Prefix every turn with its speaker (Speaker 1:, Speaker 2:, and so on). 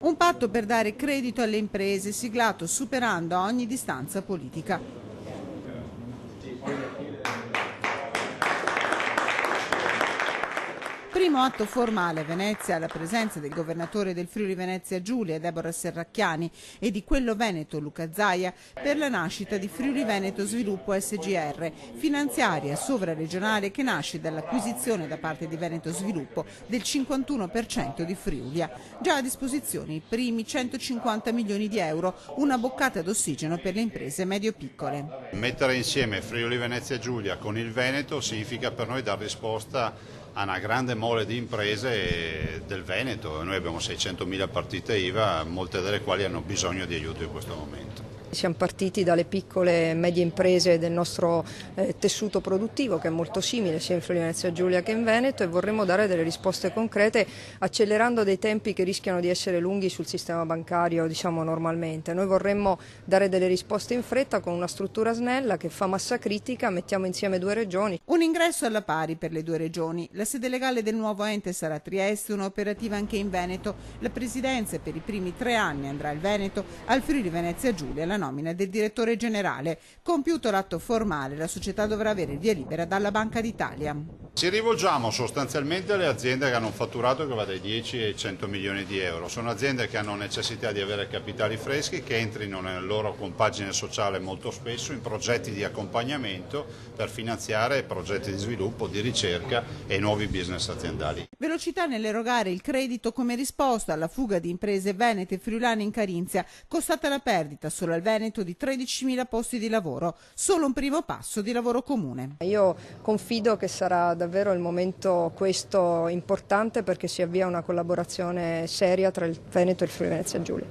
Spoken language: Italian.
Speaker 1: Un patto per dare credito alle imprese, siglato superando ogni distanza politica. Primo atto formale a Venezia alla presenza del governatore del Friuli Venezia Giulia, Deborah Serracchiani, e di quello veneto Luca Zaia per la nascita di Friuli Veneto Sviluppo SGR, finanziaria sovraregionale che nasce dall'acquisizione da parte di Veneto Sviluppo del 51% di Friulia. Già a disposizione i primi 150 milioni di euro, una boccata d'ossigeno per le imprese medio-piccole.
Speaker 2: Mettere insieme Friuli Venezia Giulia con il Veneto significa per noi dare risposta a una grande mole di imprese del Veneto. Noi abbiamo 600.000 partite IVA, molte delle quali hanno bisogno di aiuto in questo momento.
Speaker 3: Siamo partiti dalle piccole e medie imprese del nostro tessuto produttivo, che è molto simile sia in Friuli Venezia Giulia che in Veneto, e vorremmo dare delle risposte concrete accelerando dei tempi che rischiano di essere lunghi sul sistema bancario, diciamo normalmente. Noi vorremmo dare delle risposte in fretta con una struttura snella che fa massa critica, mettiamo insieme due regioni.
Speaker 1: Un ingresso alla pari per le due regioni. La sede legale del nuovo ente sarà a Trieste, una operativa anche in Veneto. La presidenza per i primi 3 anni andrà al Veneto, al Friuli Venezia Giulia la nomina del direttore generale. Compiuto l'atto formale, la società dovrà avere il via libera dalla Banca d'Italia.
Speaker 2: Ci rivolgiamo sostanzialmente alle aziende che hanno un fatturato che va dai 10 ai 100 milioni di euro. Sono aziende che hanno necessità di avere capitali freschi, che entrino nella loro compagine sociale molto spesso in progetti di accompagnamento per finanziare progetti di sviluppo, di ricerca e nuovi business aziendali.
Speaker 1: Velocità nell'erogare il credito come risposta alla fuga di imprese venete e friulane in Carinzia, costata la perdita solo al Veneto di 13.000 posti di lavoro, solo un primo passo di lavoro comune.
Speaker 3: Io confido che sarà davvero il momento questo importante, perché si avvia una collaborazione seria tra il Veneto e il Friuli Venezia Giulia.